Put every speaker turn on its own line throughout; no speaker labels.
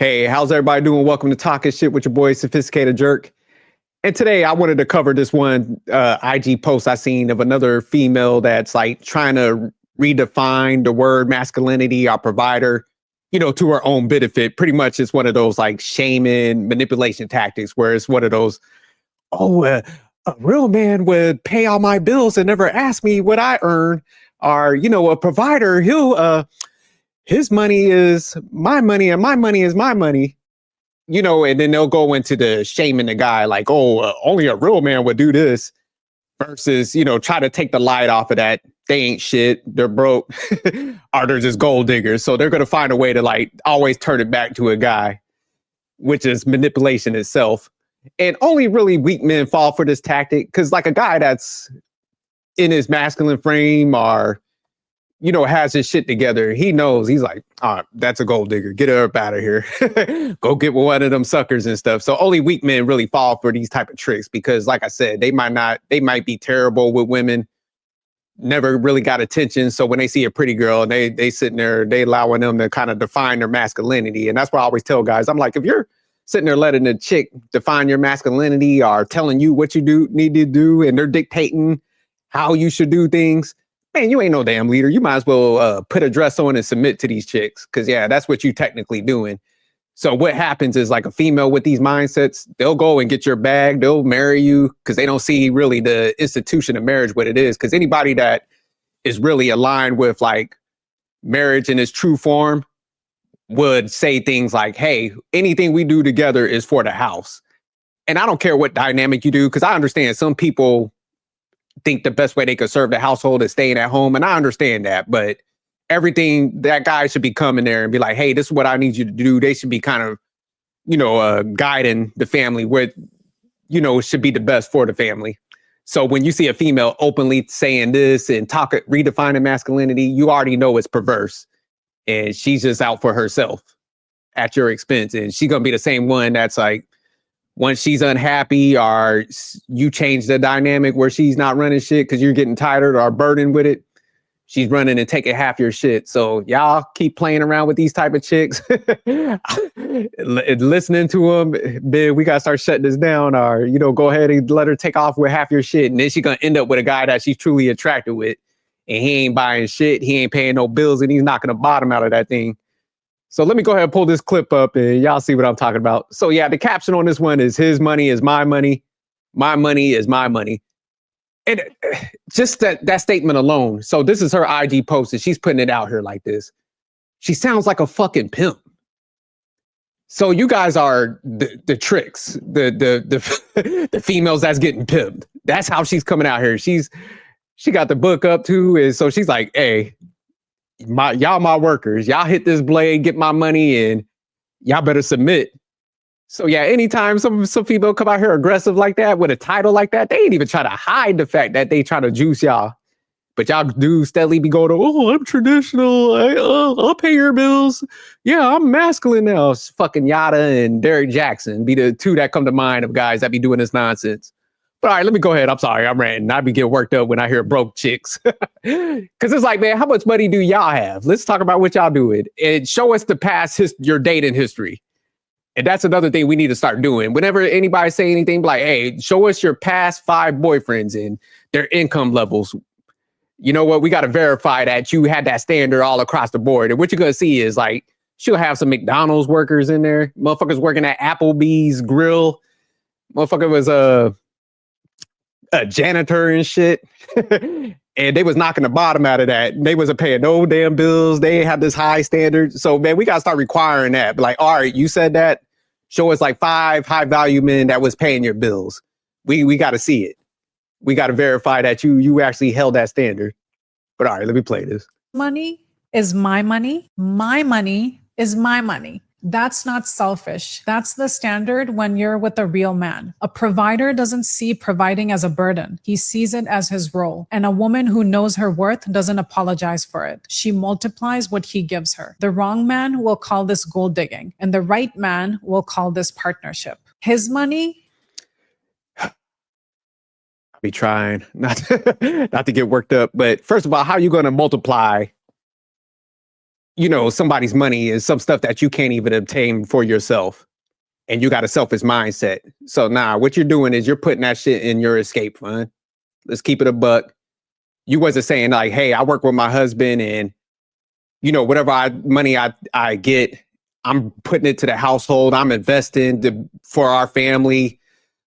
Hey, how's everybody doing? Welcome to Talking Shit with your boy, Sophisticated Jerk. And today I wanted to cover this one IG post I seen of another female that's like trying to redefine the word masculinity or provider, to her own benefit. Pretty much it's one of those like shaming manipulation tactics where it's one of those, a real man would pay all my bills and never ask me what I earn. Or, a provider, his money is my money and my money is my money. And then they'll go into the shaming the guy like, only a real man would do this versus, try to take the light off of that. They ain't shit. They're broke or they're just gold diggers. So they're going to find a way to like always turn it back to a guy, which is manipulation itself. And only really weak men fall for this tactic because like a guy that's in his masculine frame or has his shit together. He knows he's like, that's a gold digger. Get her up out of here. Go get one of them suckers and stuff. So only weak men really fall for these type of tricks because like I said, they might be terrible with women, never really got attention. So when they see a pretty girl and they sitting there, they allowing them to kind of define their masculinity. And that's what I always tell guys. I'm like, if you're sitting there letting a chick define your masculinity or telling you what you need to do, and they're dictating how you should do things, man, you ain't no damn leader. You might as well put a dress on and submit to these chicks. Cause yeah, that's what you technically doing. So what happens is like a female with these mindsets, they'll go and get your bag. They'll marry you because they don't see really the institution of marriage, what it is. Cause anybody that is really aligned with like marriage in its true form would say things like, hey, anything we do together is for the house. And I don't care what dynamic you do. Cause I understand some people think the best way they could serve the household is staying at home. And I understand that, but everything that guy should be coming there and be like, hey, this is what I need you to do. They should be kind of, guiding the family with, should be the best for the family. So when you see a female openly saying this and redefining masculinity, you already know it's perverse and she's just out for herself at your expense. And she's going to be the same one that's like, once she's unhappy or you change the dynamic where she's not running shit because you're getting tired or burdened with it, she's running and taking half your shit. So y'all keep playing around with these type of chicks, listening to them. Man, we got to start shutting this down or, go ahead and let her take off with half your shit. And then she's going to end up with a guy that she's truly attracted with. And he ain't buying shit. He ain't paying no bills and he's knocking the bottom out of that thing. So let me go ahead and pull this clip up and y'all see what I'm talking about. So yeah, the caption on this one is his money is my money. My money is my money. And just that statement alone. So this is her IG post and she's putting it out here like this. She sounds like a fucking pimp. So you guys are the tricks, the females that's getting pimped. That's how she's coming out here. She got the book up too. And so she's like, hey, y'all my workers, y'all hit this blade, get my money, and y'all better submit. So yeah, anytime some people come out here aggressive like that with a title like that, they ain't even try to hide the fact that they try to juice y'all. But y'all do steadily be going, I'm traditional, I'll pay your bills. Yeah, I'm masculine now. It's fucking Yada and Derek Jackson be the two that come to mind of guys that be doing this nonsense. But all right, let me go ahead. I'm sorry, I'm ranting. I be getting worked up when I hear broke chicks. Because it's like, man, how much money do y'all have? Let's talk about what y'all doing. And show us the past, your dating history. And that's another thing we need to start doing. Whenever anybody say anything, like, hey, show us your past 5 boyfriends and their income levels. You know what? We got to verify that you had that standard all across the board. And what you're going to see is like, she'll have some McDonald's workers in there. Motherfuckers working at Applebee's grill. Motherfucker was a janitor and shit. And they was knocking the bottom out of that. They wasn't paying no damn bills. They had this high standard. So man, we got to start requiring that. But like, all right, you said that. Show us like 5 high value men that was paying your bills. We got to see it. We got to verify that you actually held that standard. But all right, let me play this.
Money is my money. My money is my money. That's not selfish. That's the standard when you're with a real man. A provider doesn't see providing as a burden. He sees it as his role. And a woman who knows her worth doesn't apologize for it. She multiplies what he gives her. The wrong man will call this gold digging, and the right man will call this partnership. His money.
I'll be trying not to get worked up. But first of all, how are you going to multiply somebody's money is some stuff that you can't even obtain for yourself. And you got a selfish mindset. So what you're doing is you're putting that shit in your escape fund. Let's keep it a buck. You wasn't saying like, hey, I work with my husband and, whatever money I get, I'm putting it to the household. I'm investing for our family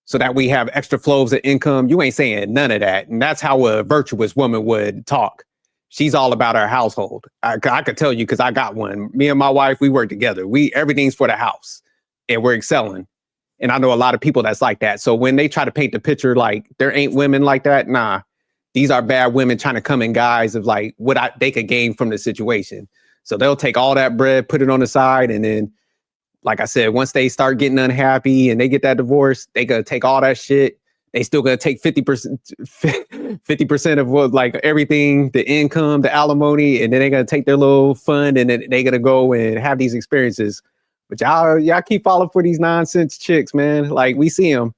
so that we have extra flows of income. You ain't saying none of that. And that's how a virtuous woman would talk. She's all about our household. I could tell you because I got one. Me and my wife, we work together. Everything's for the house. And we're excelling. And I know a lot of people that's like that. So when they try to paint the picture like there ain't women like that, nah, these are bad women trying to come in guise of like what they could gain from the situation. So they'll take all that bread, put it on the side. And then, like I said, once they start getting unhappy and they get that divorce, they gonna take all that shit. They still gonna take 50% of what, like everything, the income, the alimony, and then they're gonna take their little fund and then they're gonna go and have these experiences. But y'all keep falling for these nonsense chicks, man. Like we see them.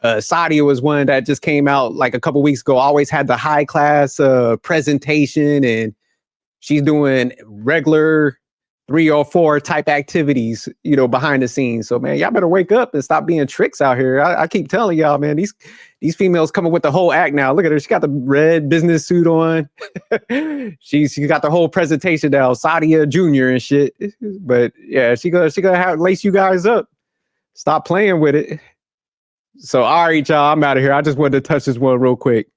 Sadia was one that just came out like a couple weeks ago. Always had the high class presentation, and she's doing regular 3 or 4 type activities, behind the scenes. So man, y'all better wake up and stop being tricks out here. I keep telling y'all, man, these females coming with the whole act now. Look at her. She got the red business suit on. she got the whole presentation now, Sadia Jr. and shit. But yeah, she gonna lace you guys up. Stop playing with it. So all right, y'all, I'm out of here. I just wanted to touch this one real quick.